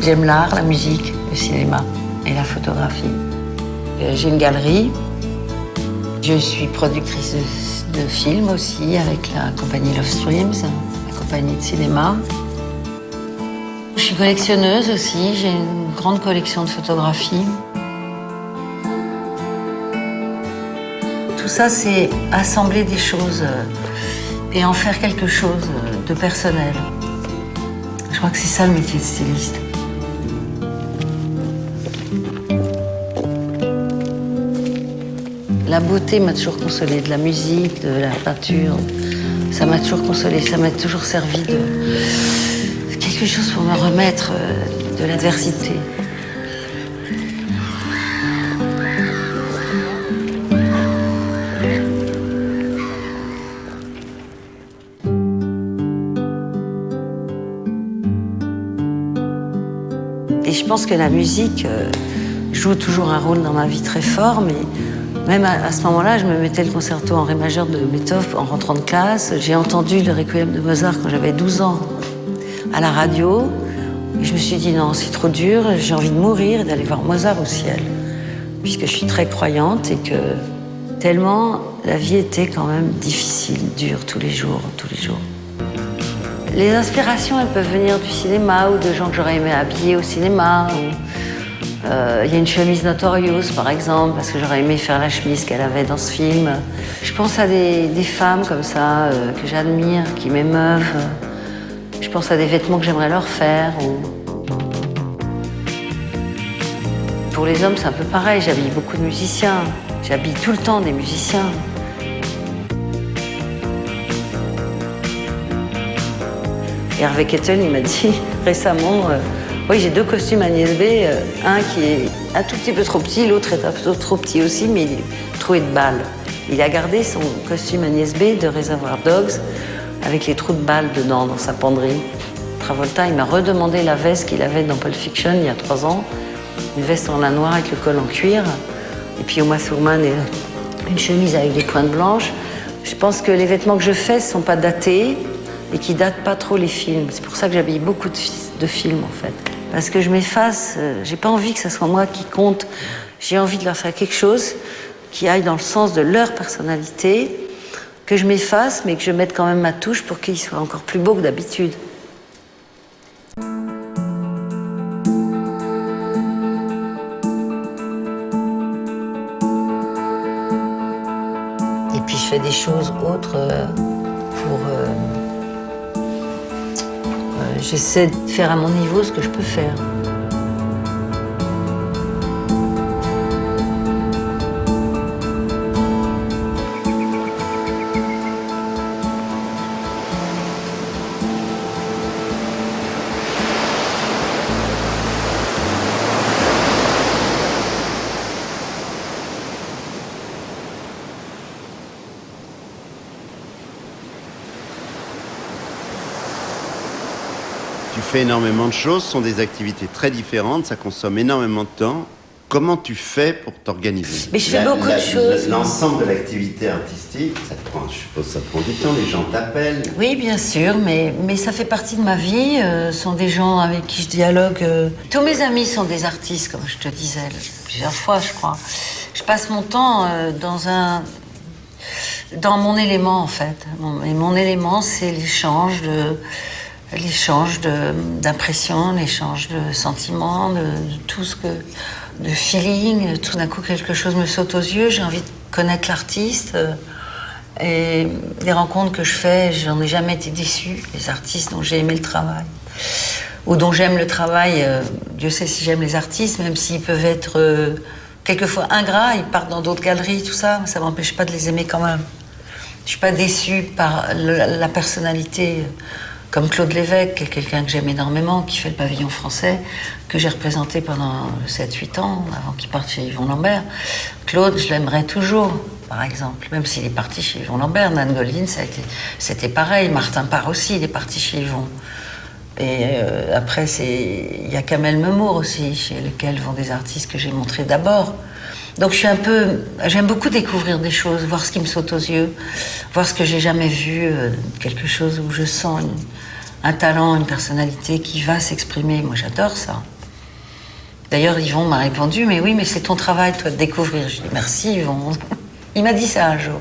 J'aime l'art, la musique, le cinéma et la photographie. J'ai une galerie. Je suis productrice de films aussi avec la compagnie Love Streams, la compagnie de cinéma. Je suis collectionneuse aussi, j'ai une grande collection de photographies. Tout ça, c'est assembler des choses et en faire quelque chose de personnel. Je crois que c'est ça le métier de styliste. La beauté m'a toujours consolée, de la musique, de la peinture. Ça m'a toujours consolée, ça m'a toujours servi de quelque chose pour me remettre de l'adversité. Et je pense que la musique joue toujours un rôle dans ma vie très fort, mais même à ce moment-là, je me mettais le concerto en ré majeur de Beethoven en rentrant de classe. J'ai entendu le Requiem de Mozart quand j'avais 12 ans à la radio. Et je me suis dit non, c'est trop dur, j'ai envie de mourir et d'aller voir Mozart au ciel. Puisque je suis très croyante et que tellement la vie était quand même difficile, dure tous les jours, tous les jours. Les inspirations, elles peuvent venir du cinéma ou de gens que j'aurais aimé habiller au cinéma. Il y a une chemise Notorious, par exemple, parce que j'aurais aimé faire la chemise qu'elle avait dans ce film. Je pense à des femmes comme ça, que j'admire, qui m'émeuvent. Je pense à des vêtements que j'aimerais leur faire. Pour les hommes, c'est un peu pareil. J'habille beaucoup de musiciens. J'habille tout le temps des musiciens. Hervé Kettel, il m'a dit récemment... Oui, j'ai 2 costumes Agnès B, un qui est un tout petit peu trop petit, l'autre est un peu trop petit aussi, mais il est troué de balles. Il a gardé son costume Agnès B de Reservoir Dogs avec les trous de balles dedans, dans sa penderie. Travolta, il m'a redemandé la veste qu'il avait dans Pulp Fiction il y a 3 ans, une veste en lin noir avec le col en cuir, et puis Uma Thurman et une chemise avec des pointes blanches. Je pense que les vêtements que je fais ne sont pas datés et qui datent pas trop les films. C'est pour ça que j'habille beaucoup de films, en fait. Parce que je m'efface, j'ai pas envie que ce soit moi qui compte. J'ai envie de leur faire quelque chose qui aille dans le sens de leur personnalité, que je m'efface, mais que je mette quand même ma touche pour qu'ils soient encore plus beaux que d'habitude. Et puis je fais des choses autres pour... J'essaie de faire à mon niveau ce que je peux faire. Tu fais énormément de choses, ce sont des activités très différentes, ça consomme énormément de temps. Comment tu fais pour t'organiser? Mais je fais beaucoup de choses. L'ensemble de l'activité artistique, ça te prend, je suppose, ça prend du temps, les gens t'appellent. Oui, bien sûr, mais ça fait partie de ma vie. Ce sont des gens avec qui je dialogue. Tous mes amis sont des artistes, comme je te disais plusieurs fois, je crois. Je passe mon temps dans mon élément, en fait. Et mon élément, c'est l'échange d'impressions, l'échange de sentiments, de tout ce que... de feeling. Tout d'un coup, quelque chose me saute aux yeux, j'ai envie de connaître l'artiste. Et les rencontres que je fais, j'en ai jamais été déçue. Les artistes dont j'ai aimé le travail, ou dont j'aime le travail, Dieu sait si j'aime les artistes, même s'ils peuvent être quelquefois ingrats, ils partent dans d'autres galeries, tout ça, ça m'empêche pas de les aimer quand même. Je suis pas déçue par la personnalité... Comme Claude Lévesque, qui est quelqu'un que j'aime énormément, qui fait le pavillon français, que j'ai représenté pendant 7-8 ans, avant qu'il parte chez Yvon Lambert. Claude, je l'aimerais toujours, par exemple, même s'il est parti chez Yvon Lambert. Nan Goldin, c'était pareil. Martin Parr aussi, il est parti chez Yvon. Et après, il y a Kamel Memour aussi, chez lequel vont des artistes que j'ai montrés d'abord. Donc j'aime beaucoup découvrir des choses, voir ce qui me saute aux yeux, voir ce que j'ai jamais vu, quelque chose où je sens un talent, une personnalité qui va s'exprimer. Moi, j'adore ça. D'ailleurs, Yvon m'a répondu, mais oui, mais c'est ton travail, toi, de découvrir. Je dis, merci, Yvon. Il m'a dit ça un jour.